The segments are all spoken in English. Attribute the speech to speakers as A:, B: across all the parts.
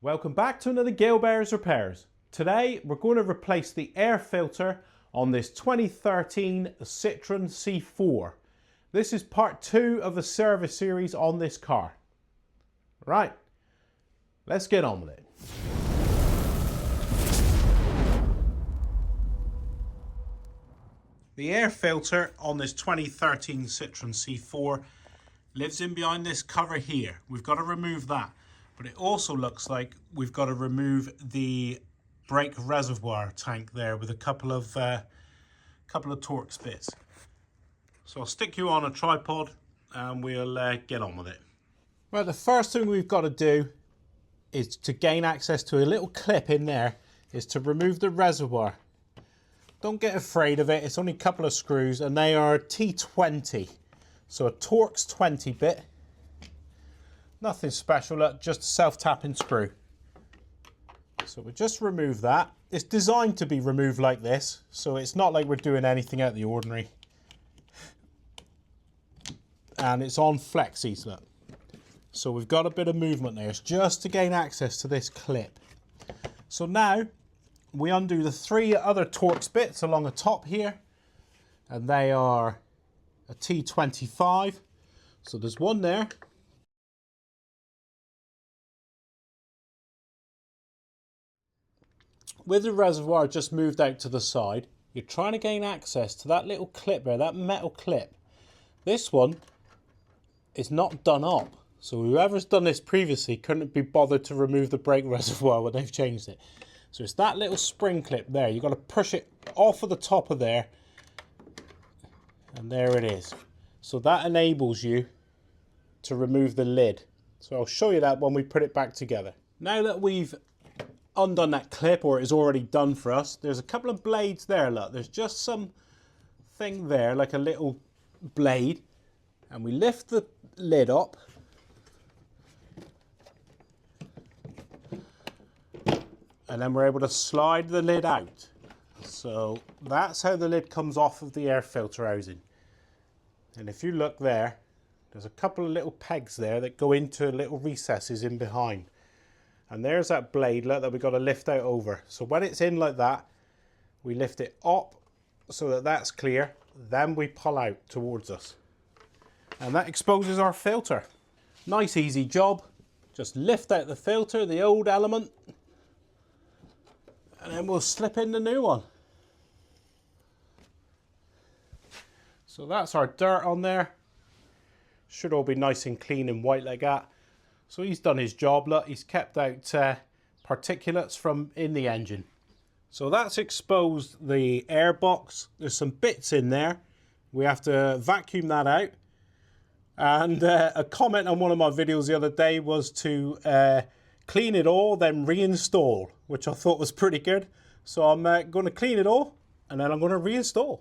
A: Welcome back to another Gale Bears Repairs. Today we're going to replace the air filter on this 2013 Citroen C4. This is part 2 of the service series on this car. Right, let's get on with it. The air filter on this 2013 Citroen C4 lives in behind this cover here. We've got to remove that. But it also looks like we've got to remove the brake reservoir tank there with a couple of Torx bits. So I'll stick you on a tripod and we'll get on with it. Well, the first thing we've got to do is to gain access to a little clip in there, is to remove the reservoir. Don't get afraid of it, it's only a couple of screws and they are T20. So a Torx 20 bit. Nothing special, look, just a self-tapping screw. So we'll just remove that. It's designed to be removed like this, so it's not like we're doing anything out of the ordinary. And it's on flexies, look. So we've got a bit of movement there. It's just to gain access to this clip. So now we undo the 3 other Torx bits along the top here, and they are a T25. So there's one there. With the reservoir just moved out to the side, you're trying to gain access to that little clip there, that metal clip. This one is not done up. So whoever's done this previously couldn't be bothered to remove the brake reservoir when they've changed it. So it's that little spring clip there. You've got to push it off of the top of there. And there it is. So that enables you to remove the lid. So I'll show you that when we put it back together. Now that we've undone that clip, or it is already done for us, there's a couple of blades there, look. There's just some thing there, like a little blade. And we lift the lid up. And then we're able to slide the lid out. So that's how the lid comes off of the air filter housing. And if you look there, there's a couple of little pegs there that go into little recesses in behind. And there's that blade that we've got to lift out over. So when it's in like that, we lift it up so that that's clear. Then we pull out towards us. And that exposes our filter. Nice easy job. Just lift out the filter, the old element. And then we'll slip in the new one. So that's our dirt on there. Should all be nice and clean and white like that. So he's done his job, look, he's kept out particulates from in the engine. So that's exposed the air box. There's some bits in there. We have to vacuum that out. And a comment on one of my videos the other day was to clean it all, then reinstall, which I thought was pretty good. So I'm going to clean it all, and then I'm going to reinstall.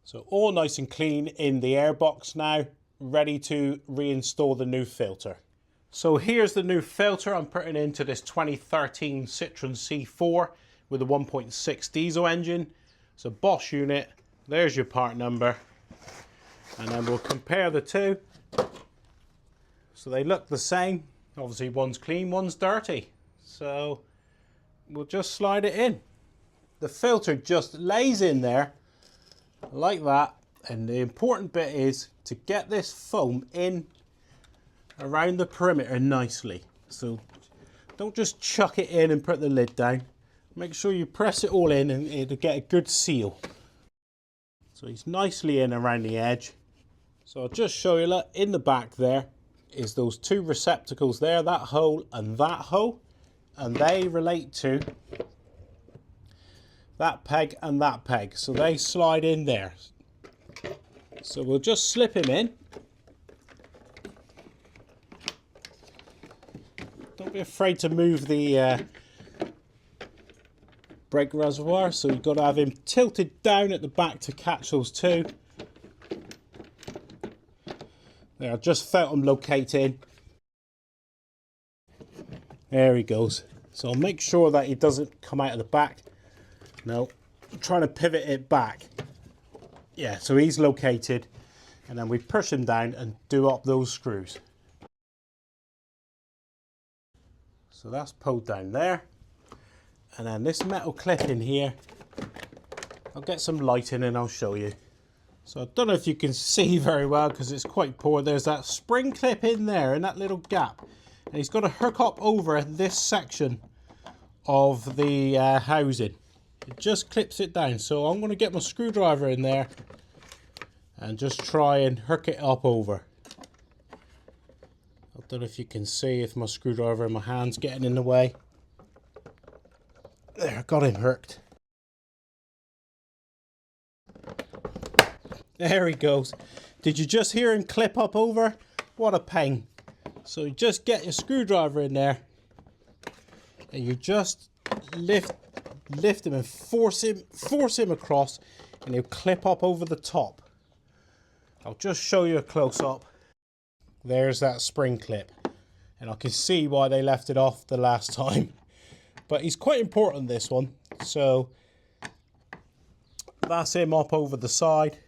A: So all nice and clean in the air box now, ready to reinstall the new filter. So here's the new filter I'm putting into this 2013 Citroen C4 with a 1.6 diesel engine. It's a Bosch unit. There's your part number. And then we'll compare the two. So they look the same. Obviously one's clean, one's dirty. So we'll just slide it in. The filter just lays in there like that, and the important bit is to get this foam in around the perimeter nicely. So don't just chuck it in and put the lid down. Make sure you press it all in and it'll get a good seal. So he's nicely in around the edge. So I'll just show you, look, in the back there is those 2 receptacles there, that hole and that hole, and they relate to that peg and that peg, so they slide in there. So we'll just slip him in. Don't be afraid to move the brake reservoir, so you've got to have him tilted down at the back to catch those 2. There, I just felt him locating. There he goes. So I'll make sure that he doesn't come out of the back. No, I'm trying to pivot it back. Yeah, so he's located. And then we push them down and do up those screws. So that's pulled down there. And then this metal clip in here, I'll get some lighting and I'll show you. So I don't know if you can see very well because it's quite poor. There's that spring clip in there in that little gap. And he's got to hook up over this section of the housing. It just clips it down. So I'm going to get my screwdriver in there and just try and hook it up over. I don't know if you can see if my screwdriver in my hand's getting in the way. There, I got him hooked. There he goes. Did you just hear him clip up over? What a pain. So you just get your screwdriver in there and you just lift him and force him across, and he'll clip up over the top. I'll just show you a close-up. There's that spring clip, and I can see why they left it off the last time. But he's quite important, this one. So that's him up over the side.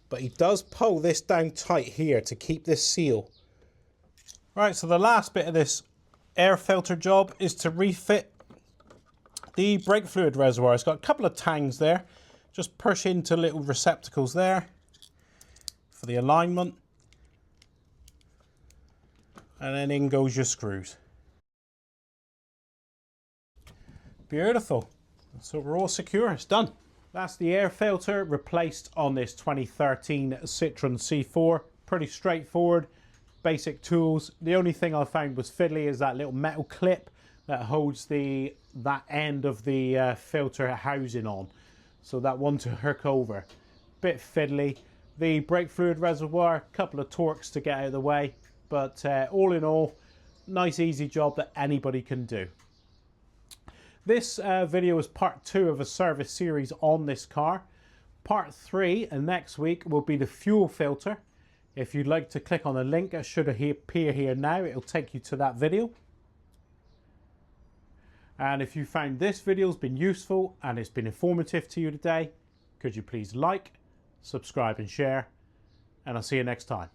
A: But he does pull this down tight here to keep this seal. Right, so the last bit of this air filter job is to refit the brake fluid reservoir. It's got a couple of tangs there. Just push into little receptacles there for the alignment. And then in goes your screws. Beautiful. So we're all secure, it's done. That's the air filter replaced on this 2013 Citroen C4. Pretty straightforward, basic tools. The only thing I found was fiddly is that little metal clip that holds that end of the filter housing on. So that one to hook over. Bit fiddly. The brake fluid reservoir, a couple of torques to get out of the way. But all in all, nice easy job that anybody can do. This video is part 2 of a service series on this car. Part 3 and next week will be the fuel filter. If you'd like to click on the link that should appear here now, it'll take you to that video. And if you found this video has been useful and it's been informative to you today, could you please like, subscribe and share, and I'll see you next time.